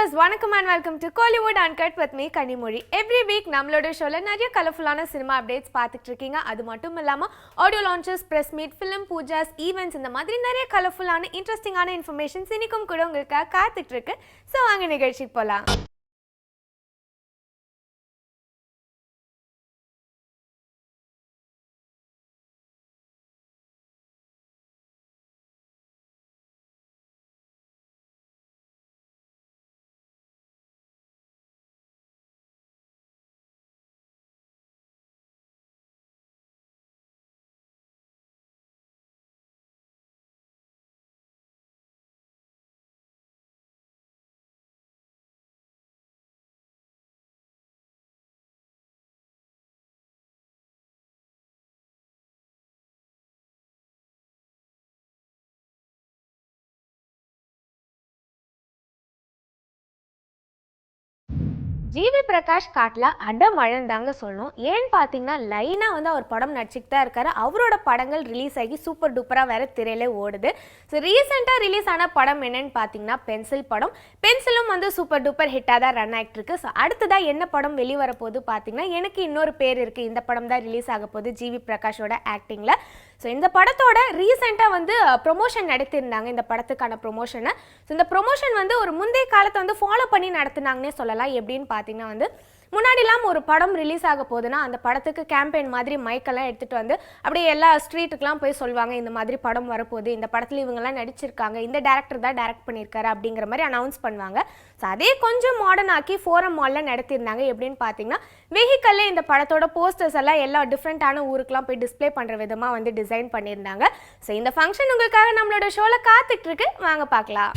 viewers, வணக்கம் and welcome to Kollywood Uncut with me Kanimozhi. Every week நம்மளோட ஷோல நிறைய கலர்ஃபுல்லான சினிமா அப்டேட்ஸ் பார்த்துட்டு இருக்கீங்க. அது மட்டும் இல்லாம audio launches, press meet, film Pooja's, events இந்த மாதிரி நிறைய கலர்ஃபுல்லான இன்ட்ரெஸ்டிங்கான இன்ஃபர்மேஷன்ஸ் இன்னைக்கும் கூட உங்களுக்காக காத்துட்டு இருக்கு. ஸோ வாங்க நிகழ்ச்சிக்கு போகலாம். ஜிவி பிரகாஷ் காட்டில் அடமழன்னு தாங்க சொல்லணும். ஏன்னு பார்த்தீங்கன்னா லைனாக வந்து அவர் படம் நடிச்சுட்டு தான் இருக்காரு. அவரோட படங்கள் ரிலீஸ் ஆகி சூப்பர் டூப்பராக வேறு திரையில ஓடுது. ஸோ ரீசெண்டாக ரிலீஸ் ஆன படம் என்னன்னு பார்த்தீங்கன்னா பென்சில் படம். பென்சிலும் வந்து சூப்பர் டூப்பர் ஹிட்டாக தான் ரன் ஆகிட்டு இருக்கு. ஸோ அடுத்ததாக என்ன படம் வெளிவரப்போது பார்த்தீங்கன்னா எனக்கு இன்னொரு பேர் இருக்குது. இந்த படம் தான் ரிலீஸ் ஆக போகுது ஜிவி பிரகாஷோட ஆக்டிங்கில். ஸோ இந்த படத்தோட ரீசெண்டாக வந்து ப்ரொமோஷன் நடத்தியிருந்தாங்க, இந்த படத்துக்கான ப்ரொமோஷனை. ஸோ இந்த ப்ரொமோஷன் வந்து ஒரு முந்தைய காலத்தை வந்து ஃபாலோ பண்ணி நடத்துனாங்கன்னே சொல்லலாம். எப்படின்னு பார்த்தீங்கன்னா வந்து முன்னாடிலாம் ஒரு படம் ரிலீஸ் ஆக போகுதுன்னா அந்த படத்துக்கு கேம்பெயின் மாதிரி மைக்கெல்லாம் எடுத்துகிட்டு வந்து அப்படியே எல்லா ஸ்ட்ரீட்டுக்கெலாம் போய் சொல்லுவாங்க, இந்த மாதிரி படம் வரப்போகுது, இந்த படத்தில் இவங்கெல்லாம் நடிச்சிருக்காங்க, இந்த டேரக்டர் தான் டைரக்ட் பண்ணியிருக்காரு அப்படிங்கிற மாதிரி அனௌன்ஸ் பண்ணுவாங்க. ஸோ அதே கொஞ்சம் மாடர்ன் ஆக்கி ஃபோரம் மாலில் நடத்தியிருந்தாங்க. எப்படின்னு பார்த்தீங்கன்னா வெஹிக்கல்ல இந்த படத்தோட போஸ்டர்ஸ் எல்லாம் எல்லா டிஃப்ரெண்ட்டான ஊருக்கெலாம் போய் டிஸ்பிளே பண்ணுற விதமாக வந்து டிசைன் பண்ணியிருந்தாங்க. ஸோ இந்த ஃபங்க்ஷன் உங்களுக்காக நம்மளோட ஷோவில் காத்துட்டு இருக்கு, வாங்க பார்க்கலாம்.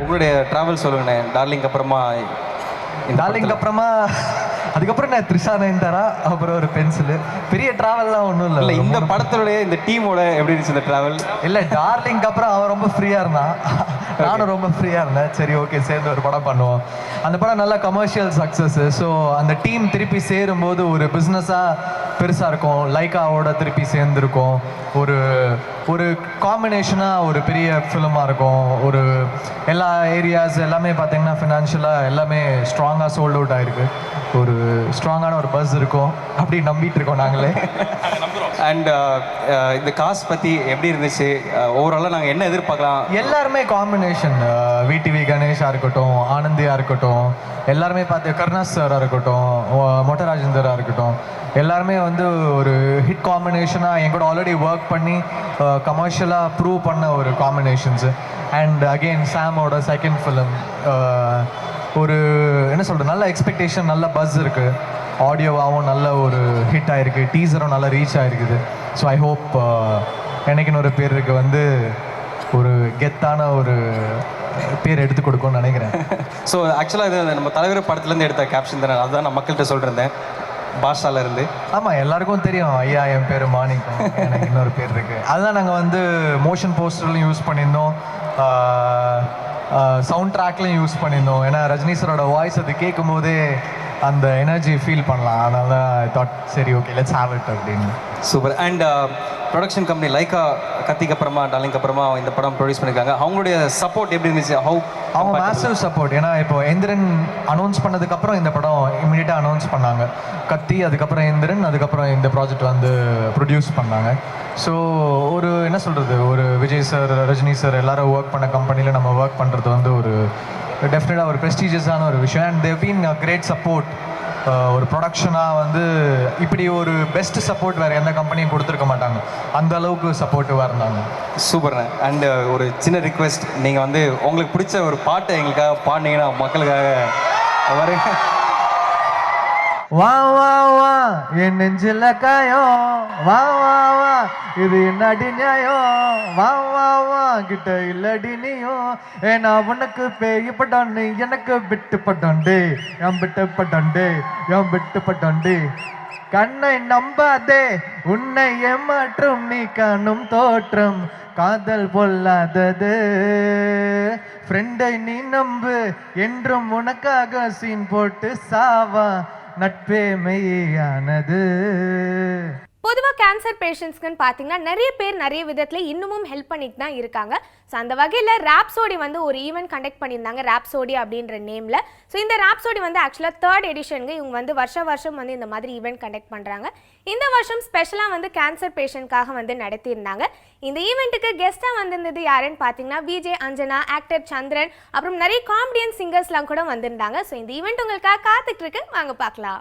உங்களுடைய டிராவல் சொல்லுங்கண்ணே. டார்லிங் அப்புறமா அதுக்கப்புறம் நான் த்ரிஷா நயன்தாரா, அப்புறம் ஒரு பென்சில். பெரிய டிராவல்லாம் ஒன்றும் இல்லை. இந்த படத்தினுடைய இந்த டீமோட எப்படி இருந்துச்சு இந்த டிராவல்? இல்லை, டார்லிங்க்கு அப்புறம் அவன் ரொம்ப ஃப்ரீயாக இருந்தான், நானும் ரொம்ப ஃப்ரீயாக இருந்தேன். சரி, ஓகே, சேர்ந்து ஒரு படம் பண்ணுவோம். அந்த படம் நல்லா கமர்ஷியல் சக்ஸஸ். ஸோ அந்த டீம் திருப்பி சேரும்போது ஒரு பிஸ்னஸாக பெருசாக இருக்கும். லைக்காவோட திருப்பி சேர்ந்துருக்கும். ஒரு ஒரு காம்பினேஷனாக ஒரு பெரிய ஃபிலிமாக இருக்கும். ஒரு எல்லா ஏரியாஸ் எல்லாமே பார்த்தீங்கன்னா ஃபினான்ஷியலாக எல்லாமே ஸ்ட்ராங்காக சோல்ட் அவுட் ஆகிருக்கு. ஒரு ஸ்ட்ராங்கான ஒரு பஸ் இருக்கும் அப்படி நம்பிட்டு இருக்கோம் நாங்களே. அண்ட் இந்த காஸ்ட் பற்றி எப்படி இருந்துச்சு? ஓவராலாக நாங்கள் என்ன எதிர்பார்க்கலாம்? எல்லாருமே காம்பினேஷன். விடிவி கணேஷாக இருக்கட்டும், ஆனந்தியாக இருக்கட்டும், எல்லாருமே பார்த்து கருணாஸ் சாராக இருக்கட்டும், மொட்ட ராஜேந்தராக இருக்கட்டும், எல்லாருமே வந்து ஒரு ஹிட் காம்பினேஷனாக எங்கூட ஆல்ரெடி ஒர்க் பண்ணி கமர்ஷியலாக ப்ரூவ் பண்ண ஒரு காம்பினேஷன்ஸு. அண்ட் அகெயின் சாமோட செகண்ட் ஃபிலிம் ஒரு என்ன சொல்கிறது, நல்ல எக்ஸ்பெக்டேஷன், நல்ல பஸ் இருக்குது. ஆடியோவாகவும் நல்ல ஒரு ஹிட் ஆகிருக்கு, டீசரும் நல்லா ரீச் ஆகிருக்குது. ஸோ ஐ ஹோப் எனக்குன்னு ஒரு பேருக்கு வந்து ஒரு கெத்தான ஒரு பேர் எடுத்து கொடுக்கும்னு நினைக்கிறேன். ஸோ ஆக்சுவலாக இது நம்ம தலைவர் படத்துலேருந்து எடுத்த கேப்ஷன் தானே, அதுதான் நான் மக்கள்கிட்ட சொல்லிருந்தேன் பாஷால இருந்து. ஆமாம், எல்லாருக்கும் தெரியும். ஐயா, என் பேர் மாணிக்கம், எனக்கு இன்னொரு பேர் இருக்குது. அதுதான் நாங்கள் வந்து மோஷன் போஸ்டர்லையும் யூஸ் பண்ணியிருந்தோம், சவுண்ட் ட்ராக்லையும் யூஸ் பண்ணியிருந்தோம். ஏன்னா ரஜினி சாரோட வாய்ஸ் அது கேட்கும் போதே அந்த எனர்ஜி ஃபீல் பண்ணலாம். அதனால தான் ஐ தாட் சரி, ஓகே, லெட்ஸ் ஹேவ் இட் அப்படின்னு. Super. And production company Lyca கத்திக்கு அப்புறமா டார்லிங்க்கு அப்புறமா இந்த படம் ப்ரொடியூஸ் பண்ணியிருக்காங்க. அவங்களுடைய சப்போர்ட் எப்படி இருந்துச்சு? அவங்க மேசிவ் சப்போர்ட். ஏன்னா இப்போ எந்திரன் அனௌன்ஸ் பண்ணதுக்கப்புறம் இந்த படம் இமீடியட்டாக அனௌன்ஸ் பண்ணாங்க. கத்தி, அதுக்கப்புறம் எந்திரன், அதுக்கப்புறம் இந்த ப்ராஜெக்ட் வந்து ப்ரொடியூஸ் பண்ணாங்க. ஸோ ஒரு என்ன சொல்கிறது, ஒரு விஜய் சார், ரஜினி சார் எல்லாரும் ஒர்க் பண்ண கம்பெனியில் நம்ம ஒர்க் பண்ணுறது வந்து ஒரு டெஃபினட்டாக ஒரு ப்ரெஸ்டீஜியஸான ஒரு விஷயம். And they've been a great support. ஒரு ப்ரொடக்ஷனாக வந்து இப்படி ஒரு பெஸ்ட் சப்போர்ட் வேறு எந்த கம்பெனியும் கொடுத்துருக்க மாட்டாங்க. அந்த அளவுக்கு சப்போர்ட்டிவாக இருந்தாங்க. சூப்பர்ண்ணே. அண்டு ஒரு சின்ன ரிக்வெஸ்ட், நீங்கள் வந்து உங்களுக்கு பிடிச்ச ஒரு பாட்டை எங்களுக்காக பாடினீங்கன்னா மக்களுக்காக வரேன். வா வா வா என் நெஞ்சில் காயம், வா வா வா இது என்னடி நியாயம், வா வா வா கிட்ட இல்லடி நீயும், ஏன்னா உனக்கு பேய்பட்டாண்டு எனக்கு விட்டுப்பட்டாண்டு, என் விட்டுப்பட்டாண்டு, என் விட்டுப்பட்டாண்டு. கண்ணை நம்பாதே, உன்னை ஏமாற்றும் நீ காணும் தோற்றம், காதல் பொல்லாதது. ஃப்ரெண்டை நீ நம்பு, என்றும் உனக்காக சீன் போட்டு சாவா, நட்பே மெய்யானது. பொதுவாக கேன்சர் பேஷண்ட்ஸ்க்குன்னு பார்த்தீங்கன்னா நிறைய பேர் நிறைய விதத்தில் இன்னமும் ஹெல்ப் பண்ணிட்டு தான் இருக்காங்க. ஸோ அந்த வகையில் ராப்சோடி வந்து ஒரு ஈவெண்ட் கண்டக்ட் பண்ணியிருந்தாங்க, ராப்சோடி அப்படின்ற நேமில். ஸோ இந்த ராப்சோடி வந்து ஆக்சுவலாக 3rd எடிஷனுக்கு இவங்க வந்து வருஷம் வந்து இந்த மாதிரி ஈவெண்ட் கண்டக்ட் பண்ணுறாங்க. இந்த வருஷம் ஸ்பெஷலாக வந்து கேன்சர் பேஷண்ட்காக வந்து நடத்தியிருந்தாங்க. இந்த ஈவெண்ட்டுக்கு கெஸ்ட்டாக வந்திருந்தது யாருன்னு பார்த்தீங்கன்னா விஜே அஞ்சனா, ஆக்டர் சந்திரன், அப்புறம் நிறைய காமெடியன் சிங்கர்ஸ்லாம் கூட வந்திருந்தாங்க. ஸோ இந்த ஈவெண்ட் உங்களுக்காக காத்துட்டு இருக்கு, வாங்க பார்க்கலாம்.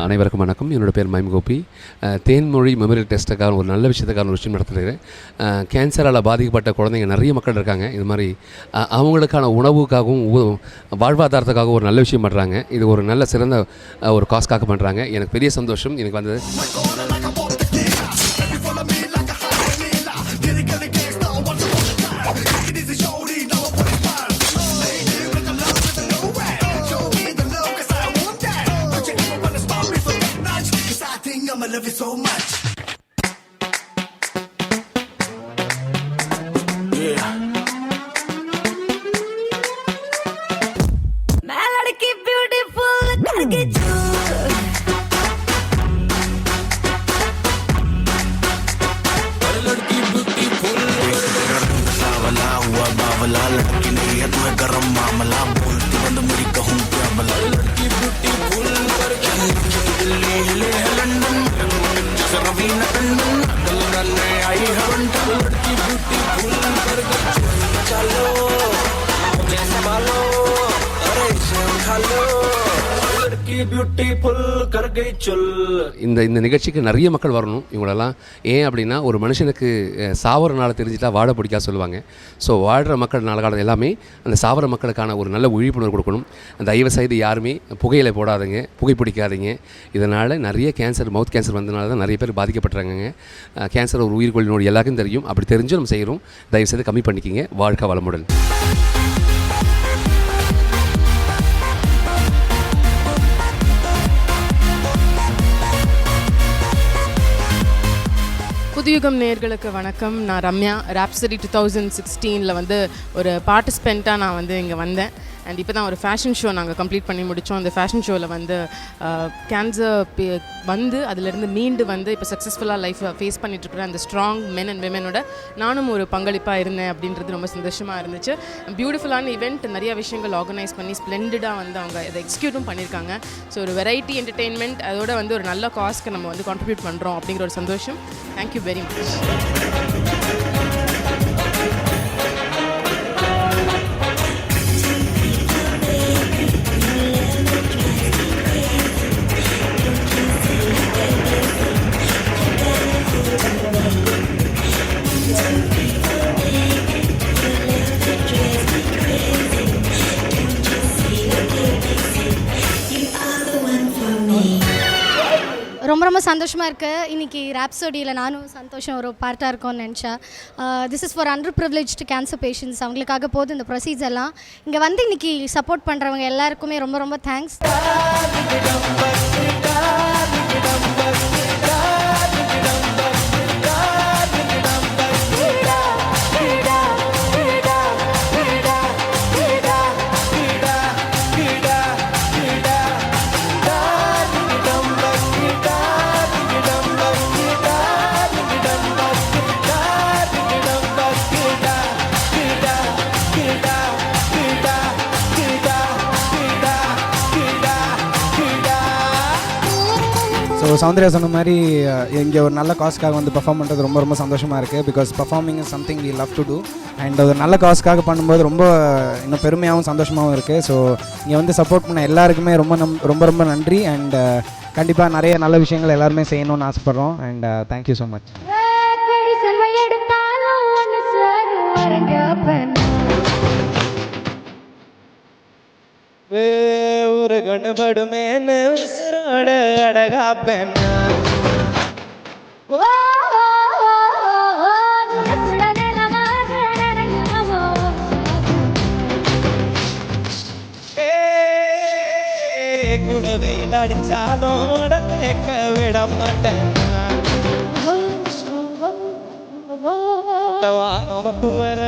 அனைவருக்கும் வணக்கம். என்னோடய பேர் மைம் கோபி. தேன்மொழி மெமரியல் டெஸ்ட்டுக்காக ஒரு நல்ல விஷயத்துக்கான ஒரு விஷயம் நடத்துகிறேன். கேன்சரால் பாதிக்கப்பட்ட குழந்தைங்க நிறைய மக்கள் இருக்காங்க. இது மாதிரி அவங்களுக்கான உணவுக்காகவும் வாழ்வாதாரத்துக்காகவும் ஒரு நல்ல விஷயம் பண்ணுறாங்க. இது ஒரு நல்ல சிறந்த ஒரு காஸ்க்காக பண்ணுறாங்க. எனக்கு பெரிய சந்தோஷம் எனக்கு வந்தது. I love you so much. Yeah. Melody beautiful, gotta get you. Melody beautiful. सावला हुआ बावला लड़की नहीं है तू है गरम मामला बोलती बंद मेरी कहूँ क्या भला लड़की beautiful करके दिल्ली हिले है लंदन रवीना टंडन नन्ने आई है बंटन लड़की ब्यूटीफुल करके चलो मुझे संभालो अरे इसे उठा लो लड़की ब्यूटीफुल कर गई चल. இந்த நிகழ்ச்சிக்கு நிறைய மக்கள் வரணும். இவங்களெல்லாம் ஏன் அப்படின்னா ஒரு மனுஷனுக்கு சாவர நாளை தெரிஞ்சுட்டா வாழ பிடிக்கா சொல்லுவாங்க. ஸோ வாழ்கிற மக்கள் நாள் காலம் எல்லாமே அந்த சாவர மக்களுக்கான ஒரு நல்ல விழிப்புணர்வு கொடுக்கணும். தயவு செய்து யாருமே புகையிலை போடாதீங்க, புகைப்பிடிக்காதீங்க. இதனால் நிறைய கேன்சர், மவுத் கேன்சர் வந்ததுனால தான் நிறைய பேர் பாதிக்கப்பட்டுறாங்க. கேன்சர் ஒரு உயிர்கொல்லி நோய் எல்லாருக்கும் தெரியும். அப்படி தெரிஞ்சும் நம்ம செய்கிறோம். தயவு செய்து கம்மி பண்ணிக்கிங்க. வாழ்க்கை வளமுடன். புதுயுகம் நேயர்களுக்கு வணக்கம். நான் ரம்யா. ராப்சடி 2016 வந்து ஒரு பார்ட்டிசிபெண்ட்டாக நான் வந்து இங்கே வந்தேன். அண்ட் இப்போ தான் ஒரு ஃபேஷன் ஷோ நாங்கள் கம்ப்ளீட் பண்ணி முடித்தோம். அந்த ஃபேஷன் ஷோவில் வந்து கேன்சர் வந்து அதிலிருந்து மீண்டு வந்து இப்போ சக்ஸஸ்ஃபுல்லாக லைஃப்பை ஃபேஸ் பண்ணிகிட்ருக்குற அந்த ஸ்ட்ராங் மென் அண்ட் விமனோட நானும் ஒரு பங்களிப்பாக இருந்தேன் அப்படின்றது ரொம்ப சந்தோஷமாக இருந்துச்சு. பியூட்டிஃபுல்லான ஈவெண்ட், நிறைய விஷயங்கள் ஆர்கனைஸ் பண்ணி ஸ்ப்ளெண்டடாக வந்து அவங்க இதை எக்ஸிக்யூட்டும் பண்ணியிருக்காங்க. ஸோ ஒரு வெரைட்டி என்டர்டெயின்மெண்ட், அதோட வந்து ஒரு நல்ல காஸ்க்கு நம்ம வந்து கான்ட்ரிபியூட் பண்ணுறோம் அப்படிங்கிற ஒரு சந்தோஷம். Thank you very much. ரொம்ப ரொம்ப சந்தோஷமாக இருக்குது. இன்றைக்கி ராப்சோடியில் நானும் சந்தோஷம் ஒரு பார்ட்டாக இருக்கோன்னு நினச்சேன். This is for under privileged cancer patients. அவங்களுக்காக போது இந்த ப்ரொசீஜர் எல்லாம். இங்கே வந்து இன்றைக்கி சப்போர்ட் பண்ணுறவங்க எல்லாருக்குமே ரொம்ப ரொம்ப தேங்க்ஸ். ஸோ சௌந்தர்யா சொன்ன மாதிரி இங்கே ஒரு நல்ல காஸ்க்காக வந்து பர்ஃபார்ம் பண்ணுறது ரொம்ப ரொம்ப சந்தோஷமாக இருக்குது. Because performing is something we love to do. And ஒரு நல்ல காஸ்க்காக பண்ணும்போது ரொம்ப இன்னும் பெருமையாகவும் சந்தோஷமாகவும் இருக்குது. ஸோ இங்கே வந்து சப்போர்ட் பண்ண எல்லாருக்குமே ரொம்ப ரொம்ப நன்றி. அண்ட் கண்டிப்பாக நிறைய நல்ல விஷயங்கள் எல்லாருமே செய்யணும்னு ஆசைப்பட்றோம். And thank you so much. ஒரு கண்ணுபடுமேன்னு உசுரோட அழகா பெண்ணா கூட வெயில் அடிச்சாலும் கேட்க விட மாட்டேன் உனக்கு வர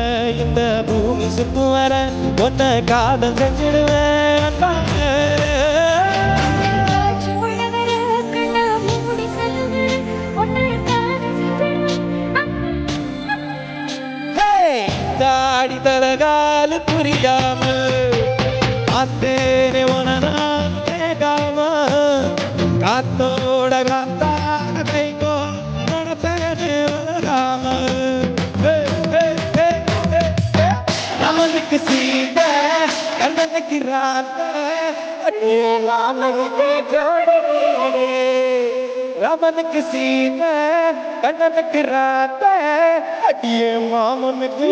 இந்த பூமி சுத்து வர ஒன்ன காதல் செஞ்சிடுவேன் தாடி தலகால புரியாம அத்தேனே உன கேட்காம காத்தோட காத்தாக கைகோ நடத்தேனே வளராம நமக்கு சீத கண்ணனுக்கு ராத்த ரமனுக்கு சீத கண்ணனுக்கு ராத்த அடியே மாமனுக்கு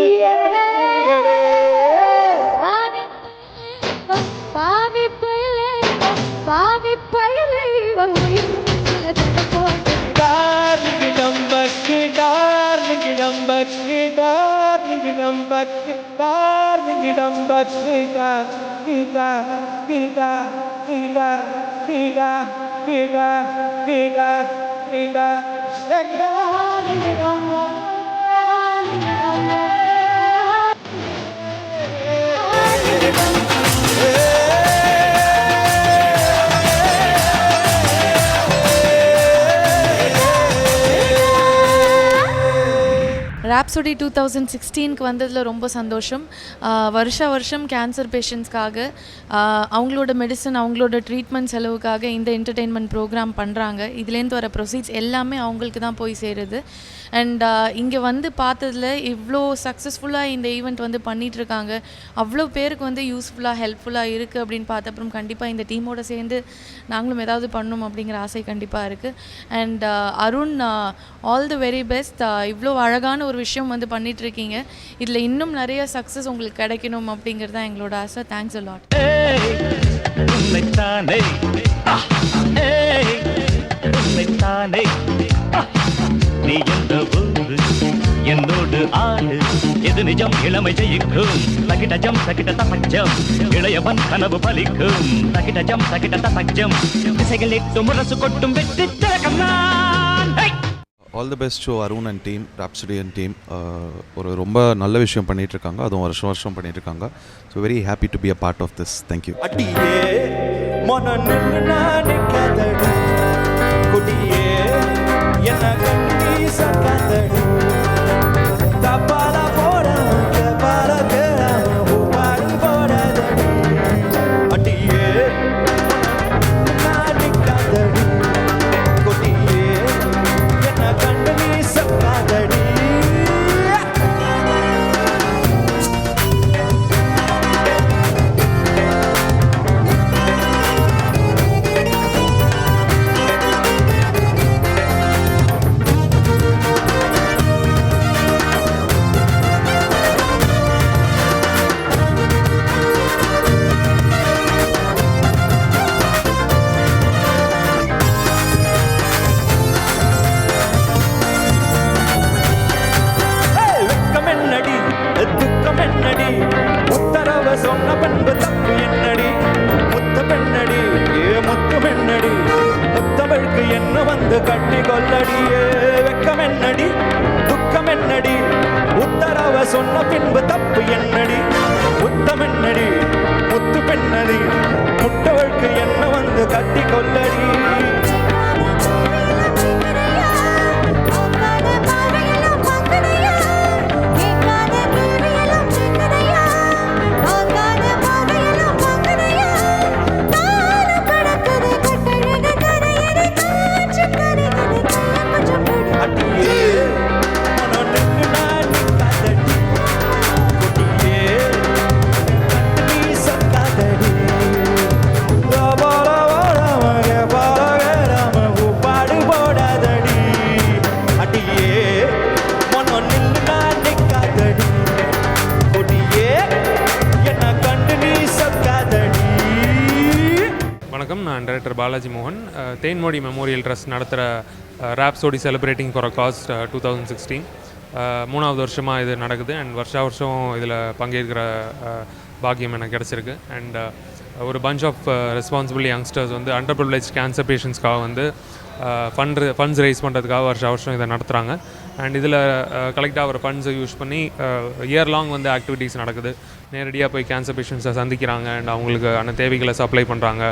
பாவி பயலே பாவி பயலே டார்லிங் டம்பக்கு டார்லிங் டம்பக்கு டார்லிங் டம்பக்கு டார்லிங் டம்பக்கு கிடா கிடா கிடா கிடா கிடா கிடா கிடா டார்லிங் டம்பக்கு ராப்சோடி 2016க்கு வந்ததில் ரொம்ப சந்தோஷம். வருஷம் கேன்சர் பேஷண்ட்ஸ்க்காக அவங்களோட மெடிசன் அவங்களோட ட்ரீட்மெண்ட் செலவுக்காக இந்த என்டர்டெயின்மெண்ட் ப்ரோக்ராம் பண்ணுறாங்க. இதுலேருந்து வர ப்ரொசீட்ஸ் எல்லாமே அவங்களுக்கு தான் போய் சேருது. அண்ட் இங்கே வந்து பார்த்ததில் இவ்வளோ சக்ஸஸ்ஃபுல்லாக இந்த ஈவெண்ட் வந்து பண்ணிகிட்ருக்காங்க. அவ்வளோ பேருக்கு வந்து யூஸ்ஃபுல்லாக ஹெல்ப்ஃபுல்லாக இருக்குது அப்படின்னு பார்த்தப்பறம் கண்டிப்பாக இந்த டீமோட சேர்ந்து நாங்களும் ஏதாவது பண்ணணும் அப்படிங்கிற ஆசை கண்டிப்பாக இருக்குது. And Arun, all the very best. இவ்வளோ அழகான ஒரு விஷயம் வந்து பண்ணிகிட்ருக்கீங்க. இதில் இன்னும் நிறைய சக்ஸஸ் உங்களுக்கு கிடைக்கணும் அப்படிங்கிறது தான் எங்களோட ஆசை. Thanks a lot. நீ எந்த ஊரு என்னோடு ஆடு எது நிஜம் இளமை ஜெயிக்கும் தகிடஜம் தகிட தசஜம் இளையவன் கனவு பலிக்கும் தகிடஜம் தகிட தசஜம் திசைகள் எட்டு முரசு கொட்டும் வெற்றி திலகம் நான். All the best to Arun and team, rhapsody and team. ஒரு ரொம்ப நல்ல விஷயம் பண்ணிகிட்டு இருக்காங்க, அதுவும் வருஷம் பண்ணிகிட்டு இருக்காங்க. So very happy to be a part of this. Thank you. என்ன கண்டி சக்கதடி தப்பால போடாம பால கேடாம பாடு போடாதடி அடியே நாடி கதடி கொடியே என்ன கண்டி சக்கதடி சொன்ன பண்பு தப்பு என்னடி முத்த பெண்ணடி முத்து பெண்ணடி முத்தமிழ்க்கு என்ன வந்து கட்டி கொள்ளடியே வெக்கம் என்னடி துக்கம் என்னடி உத்தரவ சொன்ன பின்பு தப்பு என்னடி முத்தமென்னடி முத்து பெண்ணடி முட்டவழ்க்கு என்ன வந்து கட்டி கொள்ளடி நான் டைரக்டர் பாலாஜி மோகன். தேன்மொழி மெமோரியல் ட்ரஸ்ட் நடத்துகிற ராப்சோடி செலிப்ரேட்டிங் ஃபார் அ காஸ் 2016 3வது வருஷமாக இது நடக்குது. அண்ட் வருஷம் இதில் பங்கேற்கிற பாக்கியம் எனக்கு கிடச்சிருக்கு. அண்ட் ஒரு பஞ்ச் ஆஃப் ரெஸ்பான்சிபிள் யங்ஸ்டர்ஸ் வந்து அண்டர் ப்ரிவிலேஜ் கேன்சர் பேஷண்ட்ஸ்க்காக வந்து ஃபண்ட்ஸ் ரைஸ் பண்ணுறதுக்காக வருஷம் இதை நடத்துகிறாங்க. அண்ட் இதில் கலெக்ட் ஆகிற ஃபண்ட்ஸை யூஸ் பண்ணி இயர் லாங் வந்து ஆக்டிவிட்டீஸ் நடக்குது. நேரடியாக போய் கேன்சர் பேஷண்ட்ஸை சந்திக்கிறாங்க அண்ட் அவங்களுக்கு அந்த தேவைகளை சப்ளை பண்ணுறாங்க,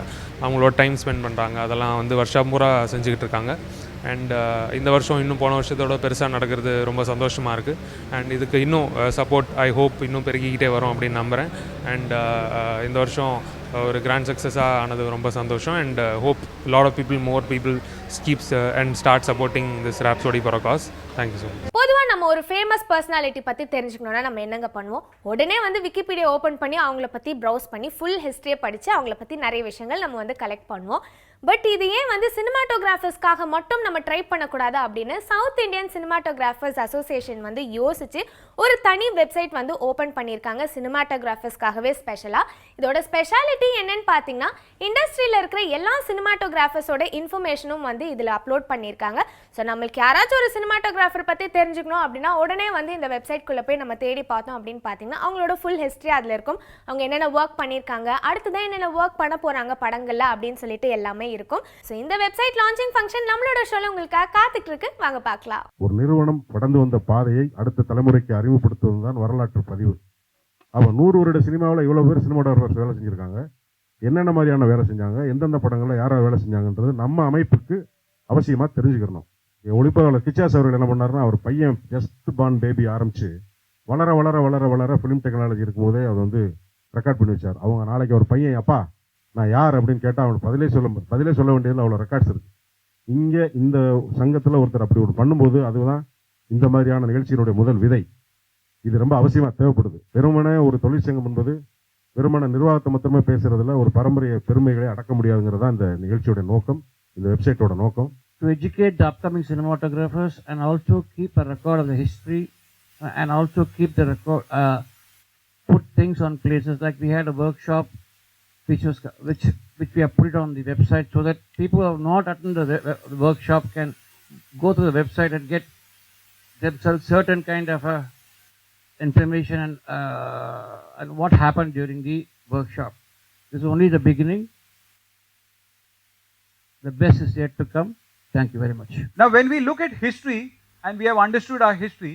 அவங்களோட டைம் ஸ்பெண்ட் பண்ணுறாங்க. அதெல்லாம் வந்து வருஷம் பூரா செஞ்சுக்கிட்டு இருக்காங்க. அண்ட் இந்த வருஷம் இன்னும் போன வருஷத்தோட பெருசாக நடக்கிறது ரொம்ப சந்தோஷமாக இருக்குது. அண்ட் இதுக்கு இன்னும் சப்போர்ட் ஐ ஹோப் இன்னும் பெருகிக்கிட்டே வரும் அப்படின்னு நம்புகிறேன். அண்ட் இந்த வருஷம் ஒரு கிராண்ட் சக்ஸஸாக ஆனது ரொம்ப சந்தோஷம். And hope lot of people more people keeps and start supporting this rhapsody for a cause. Thank you so much. பொதுவாக நம்ம ஒரு ஃபேமஸ் பர்சனாலிட்டி பற்றி தெரிஞ்சுக்கணுன்னா நம்ம என்னங்க பண்ணுவோம்? உடனே வந்து விக்கிபீடியா ஓப்பன் பண்ணி அவங்கள பற்றி ப்ரௌஸ் பண்ணி ஃபுல் ஹிஸ்ட்ரியை படித்து அவங்கள பற்றி நிறைய விஷயங்கள் நம்ம வந்து கலெக்ட் பண்ணுவோம். பட் இது ஏன் வந்து சினிமாட்டோகிராஃபர்ஸ்க்காக மட்டும் நம்ம ட்ரை பண்ணக்கூடாது அப்படின்னு சவுத் இந்தியன் சினிமாட்டோகிராஃபர்ஸ் அசோசியேஷன் வந்து யோசிச்சு ஒரு தனி வெப்சைட் வந்து ஓப்பன் பண்ணியிருக்காங்க சினிமாட்டோகிராஃபர்ஸ்க்காகவே ஸ்பெஷலாக. இதோட ஸ்பெஷாலிட்டி என்னன்னு பார்த்தீங்கன்னா, இண்டஸ்ட்ரியில் இருக்கிற எல்லா சினிமாட்டோகிராஃபர்ஸோட இன்ஃபர்மேஷனும் வந்து இதில் அப்லோட் பண்ணியிருக்காங்க. ஸோ நம்மளுக்கு யாராச்சும் ஒரு சினிமாட்டோகிராஃபர் பற்றி தெரிஞ்சுக்கணும் அப்படின்னா உடனே வந்து இந்த வெப்சைட்குள்ளே போய் நம்ம தேடி பார்த்தோம் அப்படின்னு பார்த்தீங்கன்னா அவங்களோட ஃபுல் ஹிஸ்ட்ரி அதில் இருக்கும். அவங்க என்னென்ன ஒர்க் பண்ணியிருக்காங்க, அடுத்ததான் என்னென்ன ஒர்க் பண்ண போகிறாங்க படங்கள்ல அப்படின்னு சொல்லிட்டு எல்லாமே இருக்கும். ஸோ இந்த வெப்சைட் லான்ச்சிங் ஃபங்க்ஷன் நம்மளோட ஷோல உங்களுக்காக காத்துட்டு இருக்கு. வாங்க பார்க்கலாம். ஒரு நிறுவனம் கடந்து வந்த பாதையை அடுத்த தலைமுறைக்கு அறிமுகப்படுத்துவதுதான் வரலாற்று பதிவு. அவன் 100 வருட சினிமாவில் இவ்வளோ பேர் சினிமாட்டோகிராஃபர்ஸ் வேலை செஞ்சுருக்காங்க, என்னென்ன மாதிரியான வேலை செஞ்சாங்க, எந்தெந்த படங்களில் யாராவது வேலை செஞ்சாங்கன்றது நம்ம அமைப்புக்கு அவசியமாக தெரிஞ்சுக்கணும். ஒளிப்பதிவாளர் கிச்சாஸ் அவர்கள் என்ன பண்ணாருன்னா, அவர் பையன் ஜஸ்ட் பார்ன் பேபி ஆரம்பித்து வளர வளர வளர வளர ஃபிலிம் டெக்னாலஜி இருக்கும்போதே அதை வந்து ரெக்கார்ட் பண்ணி வச்சார். அவங்க நாளைக்கு அவர் பையன் அப்பா நான் யார் அப்படின்னு கேட்டால் அவனுக்கு பதிலே சொல்ல வேண்டியதில் அவ்வளோ ரெக்கார்ட்ஸ் இருக்குது. இங்கே இந்த சங்கத்தில் ஒருத்தர் அப்படி ஒரு பண்ணும்போது அதுதான் இந்த மாதிரியான நிகழ்ச்சியினுடைய முதல் விதை. இது ரொம்ப அவசியமாக தேவைப்படுது. வெறுமனே ஒரு தொழிற்சங்கம் என்பது வெறுமன நிர்வாகத்தை மட்டுமே பேசுறதுல ஒரு பாரம்பரிய பெருமைகளை அடக்க முடியாதுங்கிறதா இந்த நிகழ்ச்சியோட நோக்கம், இந்த வெப்சைட்டோட நோக்கம். To educate the upcoming cinematographers and also keep a record of the history and also keep the record, put things on places like we had a workshop which we have put it on the website so that people who have not attended the workshop can go to the website and get themselves certain kind of information and what happened during the workshop. This is only the beginning. The best is yet to come. Thank you very much. Now, when we look at history and we have understood our history,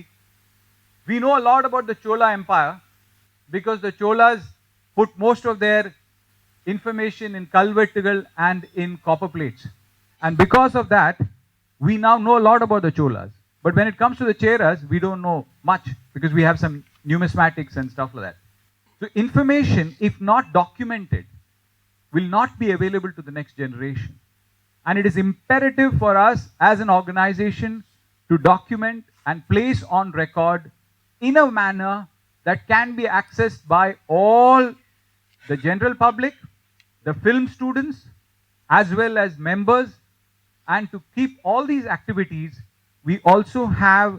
we know a lot about the Chola Empire because the Cholas put most of their information in Kalvettugal and in copper plates. And because of that, we now know a lot about the Cholas. But when it comes to the Cheras, we don't know much because we have some numismatics and stuff like that. So information, if not documented, will not be available to the next generation. And it is imperative for us as an organization to document and place on record in a manner that can be accessed by all the general public, the film students, as well as members. And to keep all these activities, we also have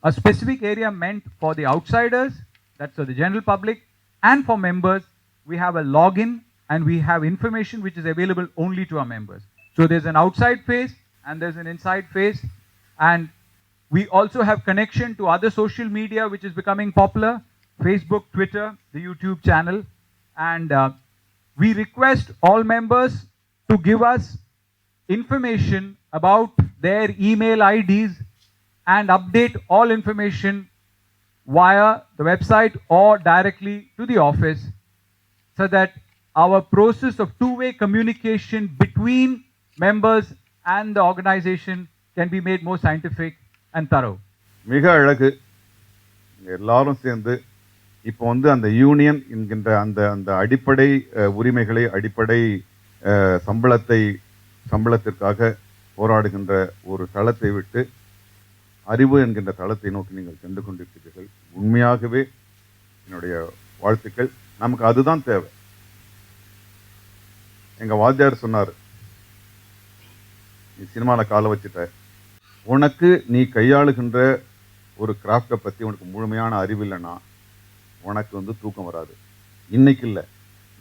a specific area meant for the outsiders, that's for the general public, and for members. We have a login and we have information which is available only to our members. So there's an outside phase and there's an inside phase, and we also have connection to other social media which is becoming popular, Facebook, Twitter, the YouTube channel, and we request all members to give us information about their email IDs and update all information via the website or directly to the office so that our process of two-way communication between members and the organization can be made more scientific and thorough. மிக அழகு. எல்லாரும் சேர்ந்து இப்போ வந்து அந்த union என்கின்ற அந்த அடிப்படை உரிமைகளை, அடிப்படை சம்பளத்திற்காக போராடுகின்ற ஒரு தளத்தை விட்டு அறிவு என்கின்ற தளத்தை நோக்கி நீங்கள் சென்று கொண்டிருக்கிறீர்கள். உண்மையாகவே என்னுடைய வாழ்த்துக்கள். நமக்கு அதுதான் தேவை. எங்கள் வாத்தியார் சொன்னார், நீ சினிமாவில் காலை வச்சுட்ட, உனக்கு நீ கையாளுகின்ற ஒரு கிராஃப்டை பற்றி உனக்கு முழுமையான அறிவு இல்லைன்னா உனக்கு வந்து தூக்கம் வராது. இன்னைக்கு இல்லை,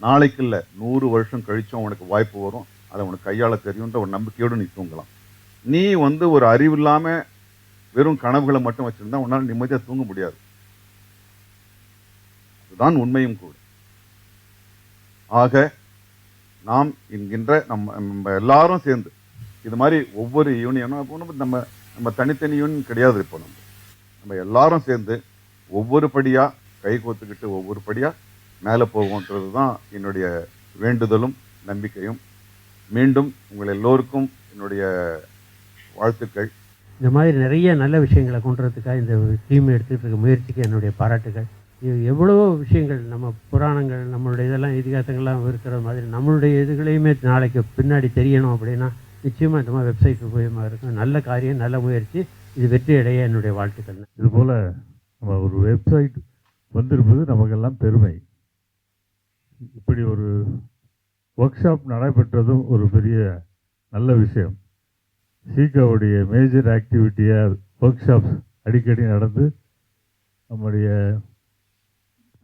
நாளைக்கு இல்லை, 100 வருஷம் கழிச்சும் உனக்கு வாய்ப்பு வரும், அதை உனக்கு கையாள தெரியுன்ற ஒரு நம்பிக்கையோடு நீ தூங்கலாம். நீ வந்து ஒரு அறிவு இல்லாமல் வெறும் கனவுகளை மட்டும் வச்சுருந்தா உன்னால் நிம்மதியாக தூங்க முடியாது. அதுதான் உண்மையும் கூட. ஆக நாம் என்கின்ற நம்ம எல்லாரும் சேர்ந்து இது மாதிரி ஒவ்வொரு யூனியனும் அப்போ நம்ம தனித்தனி யூனியன் கிடையாது. இப்போ நம்ம எல்லாரும் சேர்ந்து ஒவ்வொரு படியாக கை கோத்துக்கிட்டு ஒவ்வொரு படியாக மேலே போகும்ன்றது தான் என்னுடைய வேண்டுதலும் நம்பிக்கையும். மீண்டும் உங்கள் எல்லோருக்கும் என்னுடைய வாழ்த்துக்கள். இந்த மாதிரி நிறைய நல்ல விஷயங்களை கொண்டு வரதுக்காக இந்த டீம் எடுத்துகிட்டு இருக்க முயற்சிக்கு என்னுடைய பாராட்டுகள். இது எவ்வளவோ விஷயங்கள் நம்ம புராணங்கள் நம்மளுடைய இதெல்லாம் இதிகாசங்கள்லாம் இருக்கிற மாதிரி நம்மளுடைய இதுகளையுமே நாளைக்கு பின்னாடி தெரியணும் அப்படின்னா நிச்சயமாக இந்த மாதிரி வெப்சைட் உபயோகமாக இருக்கும். நல்ல காரியம், நல்ல முயற்சி. இது வெற்றி அடைய என்னுடைய வாழ்த்துக்கள். இதுபோல் நம்ம ஒரு வெப்சைட் வந்திருப்பது நமக்கெல்லாம் பெருமை. இப்படி ஒரு ஒர்க் ஷாப் நடைபெற்றதும் ஒரு பெரிய நல்ல விஷயம். சீகாவுடைய மேஜர் ஆக்டிவிட்டியாக ஒர்க் ஷாப்ஸ் அடிக்கடி நடந்து நம்முடைய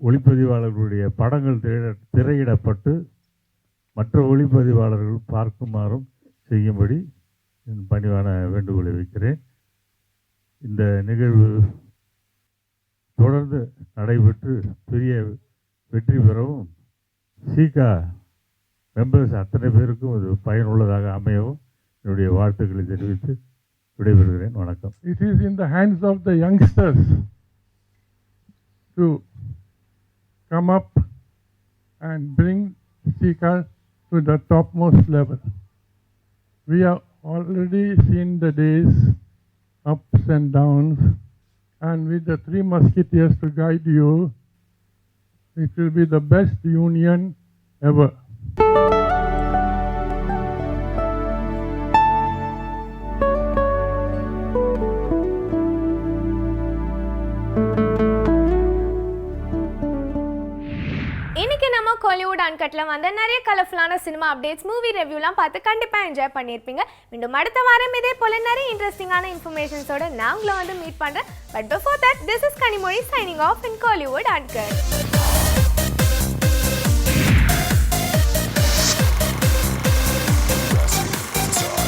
ஒளிப்பதிவாளர்களுடைய படங்கள் திரையிடப்பட்டு மற்ற ஒளிப்பதிவாளர்கள் பார்க்குமாறும் செய்யும்படி என் பணிவான வேண்டுகோளை வைக்கிறேன். இந்த நிகழ்வு தொடர்ந்து நடைபெற்று பெரிய வெற்றி பெறவும் சீகா மெம்பர்ஸ் அத்தனை பேருக்கும் அது பயனுள்ளதாக அமையவும் என்னுடைய வாழ்த்துக்களை தெரிவித்து விடைபெறுகிறேன். வணக்கம். It is in the hands of the youngsters to come up and bring Sika to the topmost level. We have already seen the days, ups and downs, and with the three musketeers to guide you, it will be the best union ever. இன்னைக்கு நம்ம கோலிவுட் அன்கட்ல வந்த நிறைய கலர்ஃபுல்லான cinema updates, movie ரிவ்யூலாம் பார்த்து கண்டிப்பா enjoy பண்ணியிருப்பீங்க. மீண்டும் அடுத்த வாரம் இதே போல நிறைய இன்ட்ரெஸ்டிங்கான இன்ஃபர்மேஷன்ஸோட நான் உங்களை வந்து மீட் பண்றேன். But before that, this is Kanimozhi signing of in Kollywood uncut.